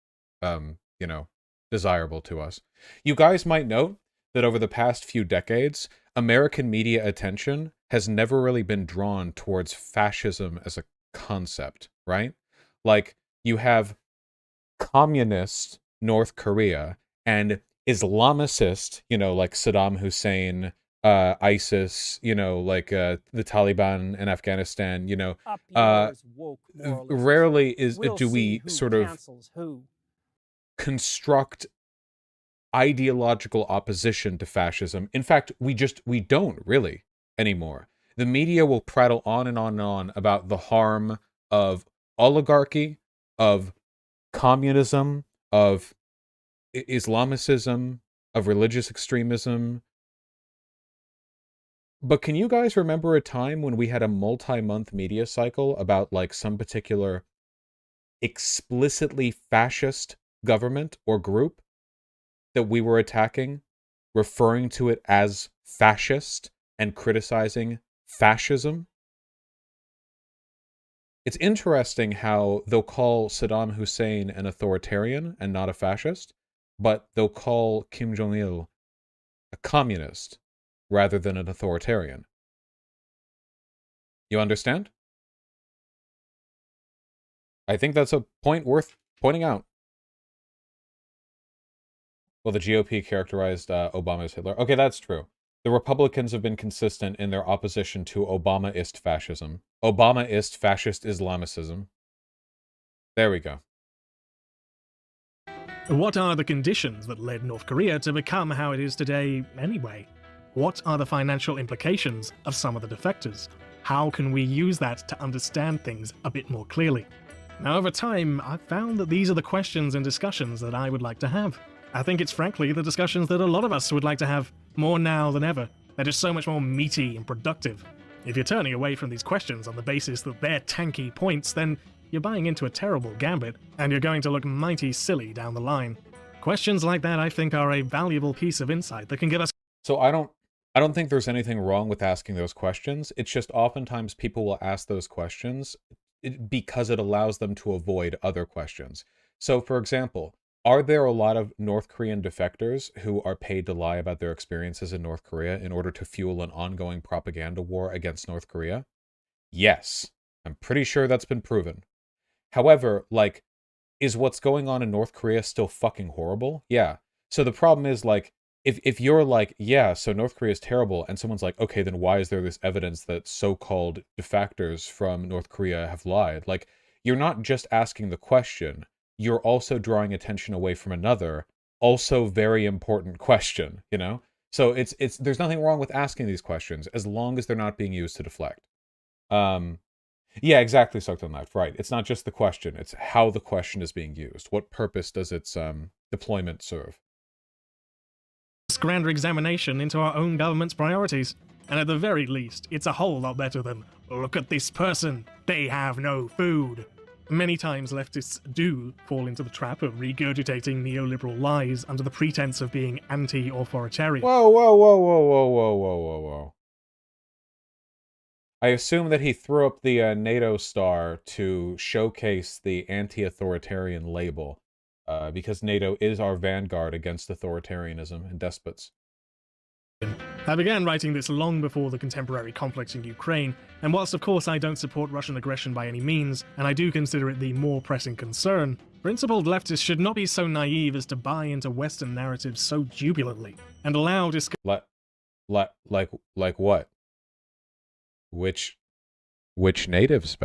you know, desirable to us. You guys might note that over the past few decades, American media attention has never really been drawn towards fascism as a concept, right? Like, you have communist North Korea and Islamicist, you know, like Saddam Hussein, ISIS, you know, like the Taliban in Afghanistan, you know, rarely do we sort of construct ideological opposition to fascism. In fact, we don't really anymore. The media will prattle on and on and on about the harm of oligarchy, of communism, of Islamicism, of religious extremism. But can you guys remember a time when we had a multi-month media cycle about, like, some particular explicitly fascist government or group that we were attacking, referring to it as fascist and criticizing fascism? It's interesting how they'll call Saddam Hussein an authoritarian and not a fascist, but they'll call Kim Jong-il a communist rather than an authoritarian. You understand? I think that's a point worth pointing out. Well, the GOP characterized Obama as Hitler. Okay, that's true. The Republicans have been consistent in their opposition to Obamaist fascism. Obamaist fascist Islamicism. There we go. What are the conditions that led North Korea to become how it is today anyway? What are the financial implications of some of the defectors? How can we use that to understand things a bit more clearly? Now, over time, I've found that these are the questions and discussions that I would like to have. I think it's frankly the discussions that a lot of us would like to have, more now than ever, They're just so much more meaty and productive. If you're turning away from these questions on the basis that they're tanky points, then you're buying into a terrible gambit, and you're going to look mighty silly down the line. Questions like that, I think, are a valuable piece of insight that can give us... So I don't think there's anything wrong with asking those questions. It's just oftentimes people will ask those questions because it allows them to avoid other questions. So, for example, are there a lot of North Korean defectors who are paid to lie about their experiences in North Korea in order to fuel an ongoing propaganda war against North Korea? Yes. I'm pretty sure that's been proven. However, like, is what's going on in North Korea still fucking horrible? Yeah. So the problem is, like, if you're like, yeah, so North Korea is terrible, and someone's like, okay, then why is there this evidence that so-called defectors from North Korea have lied? Like, you're not just asking the question, you're also drawing attention away from another, also very important question, you know? So there's nothing wrong with asking these questions, as long as they're not being used to deflect. Yeah, exactly, Sucked on Life, right. It's not just the question, it's how the question is being used. What purpose does its deployment serve? Grander examination into our own government's priorities. And at the very least, it's a whole lot better than, look at this person, they have no food. Many times leftists do fall into the trap of regurgitating neoliberal lies under the pretense of being anti-authoritarian. Whoa, whoa, whoa, whoa, whoa, whoa, whoa, whoa, whoa. I assume that he threw up the NATO star to showcase the anti-authoritarian label. Because NATO is our vanguard against authoritarianism and despots. I began writing this long before the contemporary conflict in Ukraine, and whilst of course I don't support Russian aggression by any means, and I do consider it the more pressing concern, principled leftists should not be so naive as to buy into Western narratives so jubilantly, and allow like what? Which natives?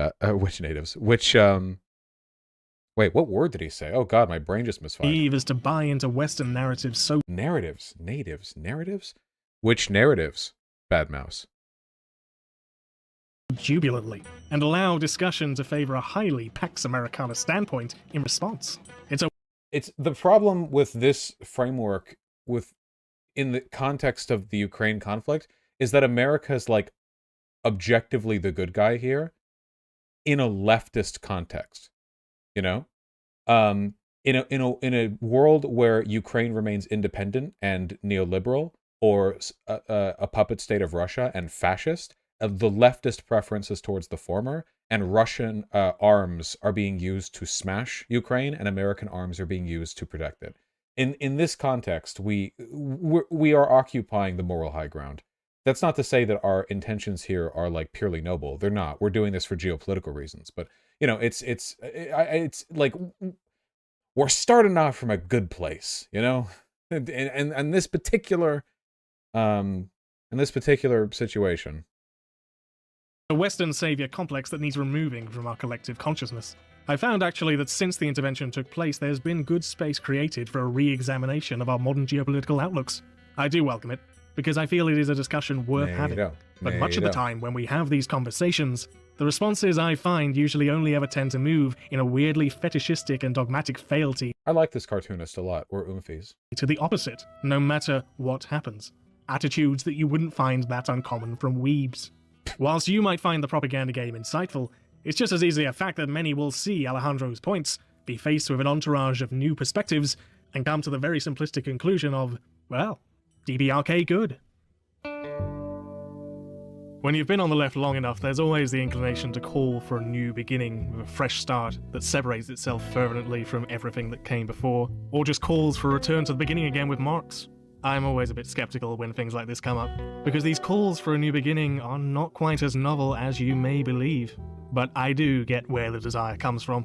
Wait, what word did he say? Oh god, my brain just misfired. Naive as to buy into Western narratives so... Narratives? Narratives? Which narratives? Bad Mouse. Jubilantly, and allow discussion to favor a highly Pax Americana standpoint in response. It's the problem with this framework in the context of the Ukraine conflict is that America's like objectively the good guy here in a leftist context. You know, in a world where Ukraine remains independent and neoliberal, or a puppet state of Russia and fascist, the leftist preference is towards the former, and Russian arms are being used to smash Ukraine, and American arms are being used to protect it. In this context, we are occupying the moral high ground. That's not to say that our intentions here are like purely noble. They're not. We're doing this for geopolitical reasons, but. You know, it's like we're starting off from a good place, you know, and this particular situation. A Western savior complex that needs removing from our collective consciousness. I found actually that since the intervention took place, there's been good space created for a re-examination of our modern geopolitical outlooks. I do welcome it, because I feel it is a discussion worth having. But much of the time when we have these conversations, the responses I find usually only ever tend to move in a weirdly fetishistic and dogmatic fealty. I like this cartoonist a lot, or Oomphies. To the opposite, no matter what happens. Attitudes that you wouldn't find that uncommon from weebs. Whilst you might find the propaganda game insightful, it's just as easily a fact that many will see Alejandro's points, be faced with an entourage of new perspectives, and come to the very simplistic conclusion of, well, DBRK good. When you've been on the left long enough, there's always the inclination to call for a new beginning with a fresh start that separates itself fervently from everything that came before, or just calls for a return to the beginning again with Marx. I'm always a bit skeptical when things like this come up, because these calls for a new beginning are not quite as novel as you may believe. But I do get where the desire comes from.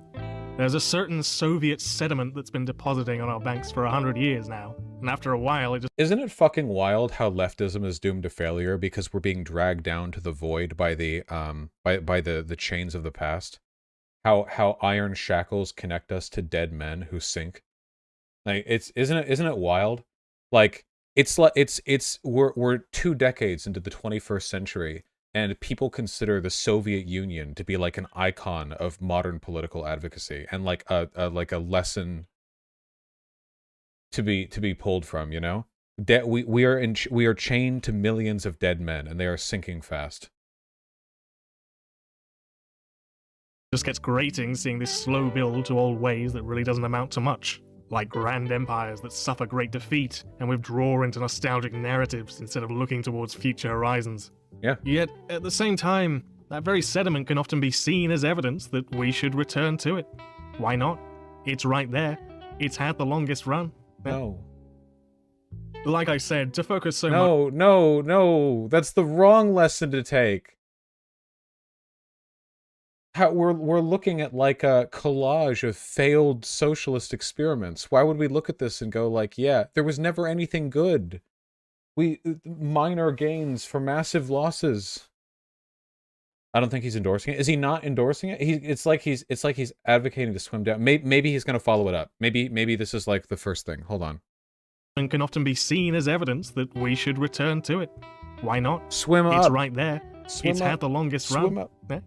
There's a certain Soviet sediment that's been depositing on our banks for 100 years now, and after a while it just... Isn't it fucking wild how leftism is doomed to failure because we're being dragged down to the void by the the chains of the past? How iron shackles connect us to dead men who sink? Like isn't it wild? Like we're 2 decades into the 21st century, and people consider the Soviet Union to be like an icon of modern political advocacy and like a lesson to be pulled from, you know? We are chained to millions of dead men, and they are sinking fast. Just gets grating seeing this slow build to old ways that really doesn't amount to much, like grand empires that suffer great defeat and withdraw into nostalgic narratives instead of looking towards future horizons. Yeah. Yet, at the same time, that very sediment can often be seen as evidence that we should return to it. Why not? It's right there. It's had the longest run. No. Like I said, to focus so much... No. That's the wrong lesson to take. We're looking at like a collage of failed socialist experiments. Why would we look at this and go like, yeah, there was never anything good. Minor gains for massive losses. I don't think he's endorsing it. Is he not endorsing it? It's like he's advocating to swim down. Maybe he's going to follow it up. Maybe this is like the first thing. Hold on. And can often be seen as evidence that we should return to it. Why not? Swim up. It's right there. Swim it's up. had the longest Swim run. up. Yeah.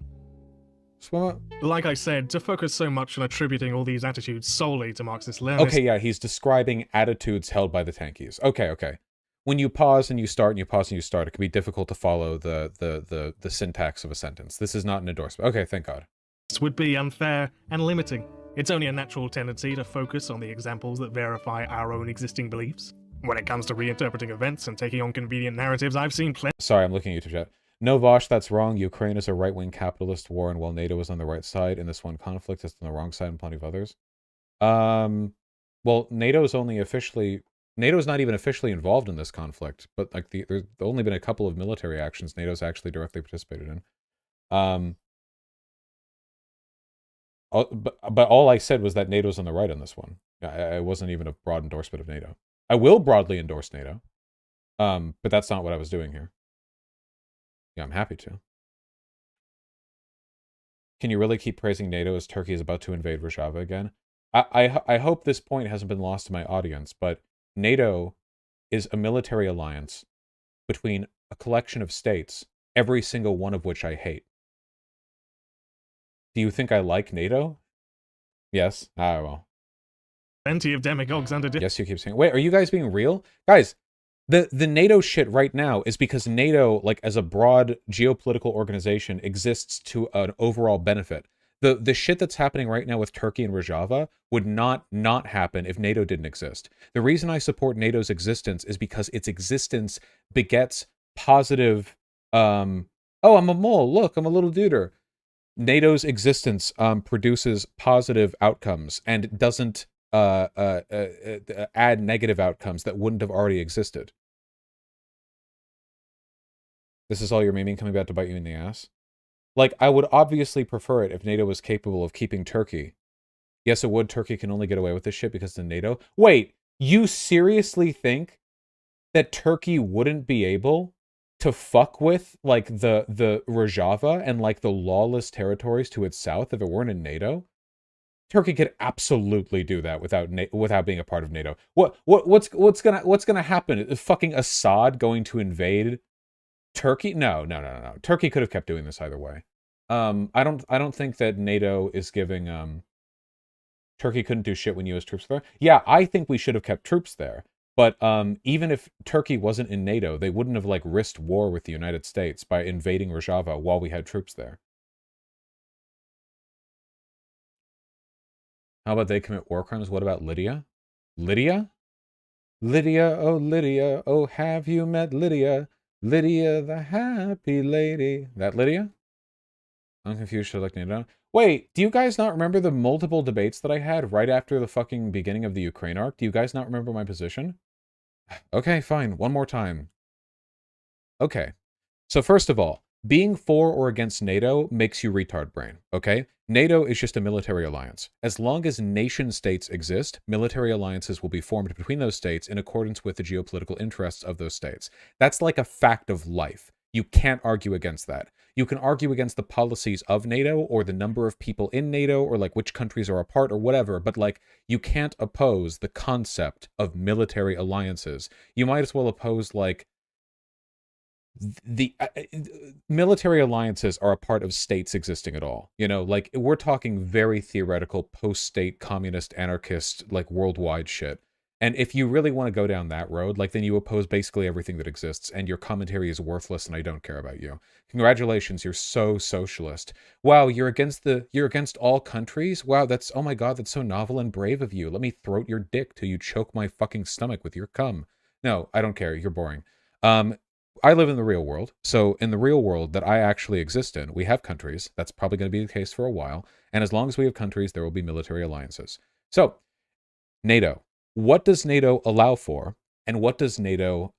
Swim up. Like I said, to focus so much on attributing all these attitudes solely to Marxist-Leninists... Okay, yeah, he's describing attitudes held by the tankies. Okay. When you pause and you start and you pause and you start, it can be difficult to follow the syntax of a sentence. This is not an endorsement. Okay, thank God. This would be unfair and limiting. It's only a natural tendency to focus on the examples that verify our own existing beliefs. When it comes to reinterpreting events and taking on convenient narratives, I've seen plenty... Sorry, I'm looking at YouTube chat. No, Vaush, that's wrong. Ukraine is a right-wing capitalist war, and while NATO is on the right side in this one conflict, it's on the wrong side in plenty of others. Well, NATO's not even officially involved in this conflict, but like there's only been a couple of military actions NATO's actually directly participated in. But all I said was that NATO's on the right on this one. I wasn't even a broad endorsement of NATO. I will broadly endorse NATO, but that's not what I was doing here. Yeah, I'm happy to. Can you really keep praising NATO as Turkey is about to invade Rojava again? I hope this point hasn't been lost to my audience, but NATO is a military alliance between a collection of states, every single one of which I hate. Do you think I like NATO? Yes? Ah, well. Plenty of demagogues under... Yes, you keep saying... Wait, are you guys being real? Guys, the NATO shit right now is because NATO, like as a broad geopolitical organization, exists to an overall benefit. The shit that's happening right now with Turkey and Rojava would not happen if NATO didn't exist. The reason I support NATO's existence is because its existence begets positive... oh, I'm a mole. Look, I'm a little duder. NATO's existence produces positive outcomes and doesn't add negative outcomes that wouldn't have already existed. This is all your memeing coming back to bite you in the ass? Like, I would obviously prefer it if NATO was capable of keeping Turkey. Yes, it would. Turkey can only get away with this shit because of NATO. Wait, you seriously think that Turkey wouldn't be able to fuck with, like, the Rojava and, like, the lawless territories to its south if it weren't in NATO? Turkey could absolutely do that without being a part of NATO. What's gonna happen? Is fucking Assad going to invade Turkey? No. Turkey could have kept doing this either way. I don't think that NATO is giving Turkey couldn't do shit when US troops were there. Yeah, I think we should have kept troops there. But even if Turkey wasn't in NATO, they wouldn't have like risked war with the United States by invading Rojava while we had troops there. How about they commit war crimes? What about Lydia? Lydia? Lydia, oh, have you met Lydia? Lydia, the happy lady. That Lydia? I'm confused. Should I look NATO? Wait, do you guys not remember the multiple debates that I had right after the fucking beginning of the Ukraine arc? Do you guys not remember my position? Okay, fine. One more time. Okay. So first of all, being for or against NATO makes you retard brain, okay? NATO is just a military alliance. As long as nation states exist, military alliances will be formed between those states in accordance with the geopolitical interests of those states. That's like a fact of life. You can't argue against that. You can argue against the policies of NATO or the number of people in NATO or like which countries are a part or whatever, but like you can't oppose the concept of military alliances. You might as well oppose like the military alliances are a part of states existing at all. You know, like we're talking very theoretical post-state communist anarchist like worldwide shit. And if you really want to go down that road, like, then you oppose basically everything that exists, and your commentary is worthless, and I don't care about you. Congratulations, you're so socialist. Wow, you're against all countries? Wow, oh my god, that's so novel and brave of you. Let me throat your dick till you choke my fucking stomach with your cum. No, I don't care. You're boring. I live in the real world. So in the real world that I actually exist in, we have countries. That's probably going to be the case for a while. And as long as we have countries, there will be military alliances. So, NATO. What does NATO allow for, and what does NATO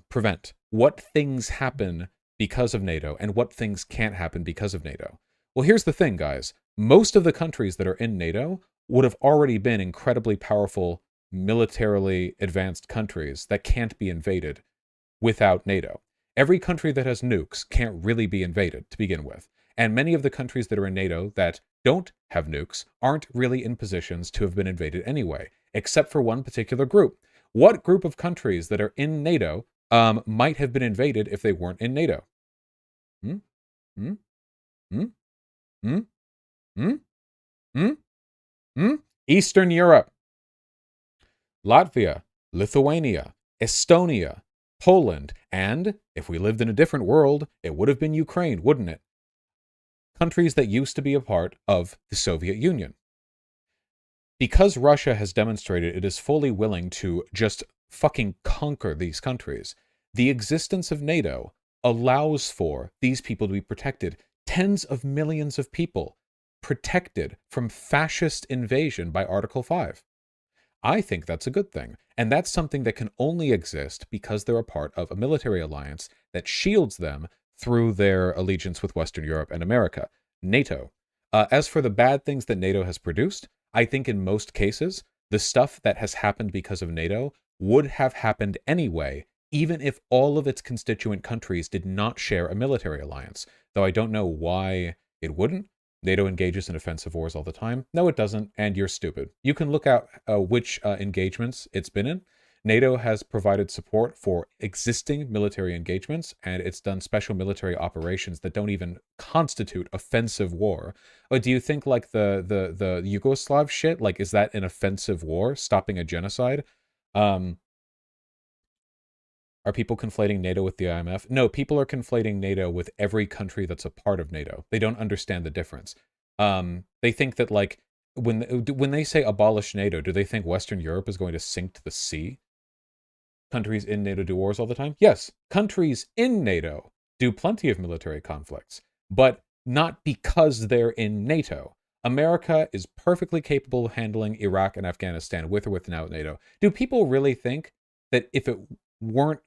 prevent? What things happen because of NATO, and what things can't happen because of NATO? Well, here's the thing, guys. Most of the countries that are in NATO would have already been incredibly powerful, militarily advanced countries that can't be invaded without NATO. Every country that has nukes can't really be invaded to begin with. And many of the countries that are in NATO that don't have nukes aren't really in positions to have been invaded anyway, except for one particular group. What group of countries that are in NATO might have been invaded if they weren't in NATO? Hmm? Hmm? Hmm? Hmm? Hmm? Hmm? Hmm? Eastern Europe. Latvia, Lithuania, Estonia, Poland, and, if we lived in a different world, it would have been Ukraine, wouldn't it? Countries that used to be a part of the Soviet Union. Because Russia has demonstrated it is fully willing to just fucking conquer these countries, the existence of NATO allows for these people to be protected. Tens of millions of people protected from fascist invasion by Article 5. I think that's a good thing. And that's something that can only exist because they're a part of a military alliance that shields them through their allegiance with Western Europe and America, NATO. As for the bad things that NATO has produced, I think in most cases, the stuff that has happened because of NATO would have happened anyway, even if all of its constituent countries did not share a military alliance, though I don't know why it wouldn't. NATO engages in offensive wars all the time. No, it doesn't, and you're stupid. You can look out which engagements it's been in. NATO has provided support for existing military engagements, and it's done special military operations that don't even constitute offensive war. Or do you think, like, the Yugoslav shit, like, is that an offensive war, stopping a genocide? Are people conflating NATO with the IMF? No, people are conflating NATO with every country that's a part of NATO. They don't understand the difference. They think that, like, when they say abolish NATO, do they think Western Europe is going to sink to the sea? Countries in NATO do wars all the time? Yes, countries in NATO do plenty of military conflicts, but not because they're in NATO. America is perfectly capable of handling Iraq and Afghanistan with or without NATO. Do people really think that if it weren't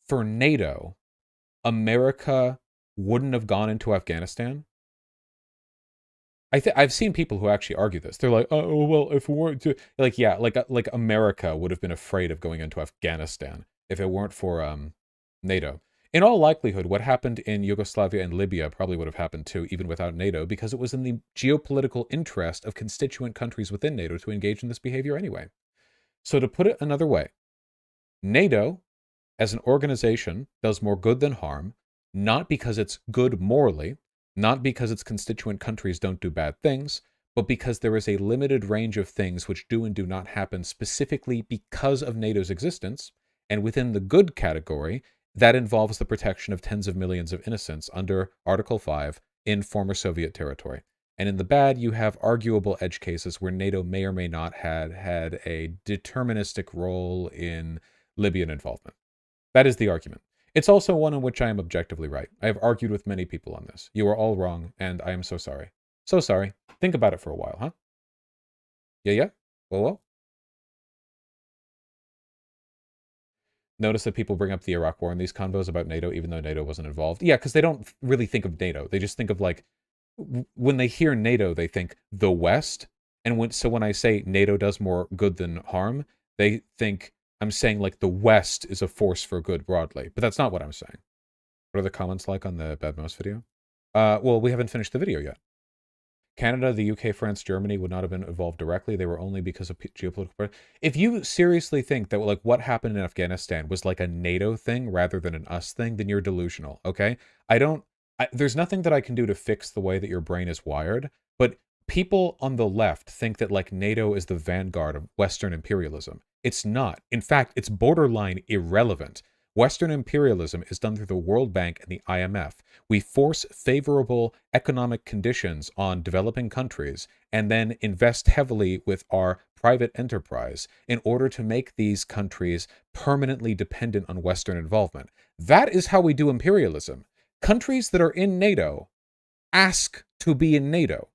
for NATO, America wouldn't have gone into Afghanistan? I've seen people who actually argue this. They're like, oh, well, if it weren't to, like, yeah, like America would have been afraid of going into Afghanistan if it weren't for NATO. In all likelihood, what happened in Yugoslavia and Libya probably would have happened too, even without NATO, because it was in the geopolitical interest of constituent countries within NATO to engage in this behavior anyway. So to put it another way, NATO, as an organization, does more good than harm, not because it's good morally, not because its constituent countries don't do bad things, but because there is a limited range of things which do and do not happen specifically because of NATO's existence, and within the good category, that involves the protection of tens of millions of innocents under Article 5 in former Soviet territory. And in the bad, you have arguable edge cases where NATO may or may not have had a deterministic role in Libyan involvement. That is the argument. It's also one in which I am objectively right. I have argued with many people on this. You are all wrong, and I am so sorry. So sorry. Think about it for a while, huh? Yeah? Well. Notice that people bring up the Iraq War in these convos about NATO, even though NATO wasn't involved. Yeah, because they don't really think of NATO. They just think of, like, when they hear NATO, they think the West. And when I say NATO does more good than harm, they think I'm saying, like, the West is a force for good broadly, but that's not what I'm saying. What are the comments like on the Bad Mouse video? Well, we haven't finished the video yet. Canada, the UK, France, Germany would not have been involved directly. They were only because of geopolitical. If you seriously think that, like, what happened in Afghanistan was like a NATO thing rather than an us thing, then you're delusional, okay? There's nothing that I can do to fix the way that your brain is wired, but people on the left think that like NATO is the vanguard of Western imperialism. It's not. In fact, it's borderline irrelevant. Western imperialism is done through the World Bank and the IMF. We force favorable economic conditions on developing countries and then invest heavily with our private enterprise in order to make these countries permanently dependent on Western involvement. That is how we do imperialism. Countries that are in NATO ask to be in NATO.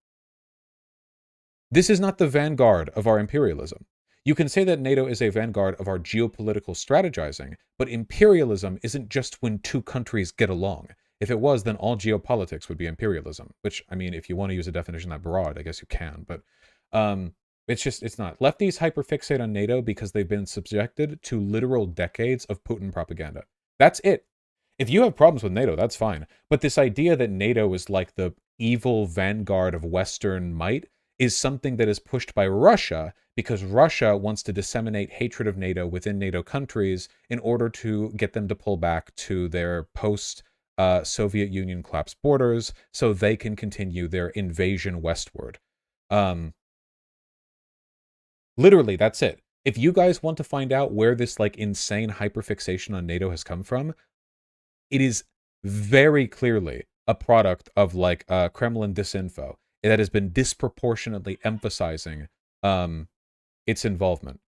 This is not the vanguard of our imperialism. You can say that NATO is a vanguard of our geopolitical strategizing, but imperialism isn't just when two countries get along. If it was, then all geopolitics would be imperialism, which, I mean, if you want to use a definition that broad, I guess you can, but it's not. Lefties hyperfixate on NATO because they've been subjected to literal decades of Putin propaganda. That's it. If you have problems with NATO, that's fine. But this idea that NATO is like the evil vanguard of Western might is something that is pushed by Russia because Russia wants to disseminate hatred of NATO within NATO countries in order to get them to pull back to their post-Soviet Union collapsed borders so they can continue their invasion westward. Literally, that's it. If you guys want to find out where this like insane hyperfixation on NATO has come from, it is very clearly a product of like Kremlin disinfo that has been disproportionately emphasizing its involvement.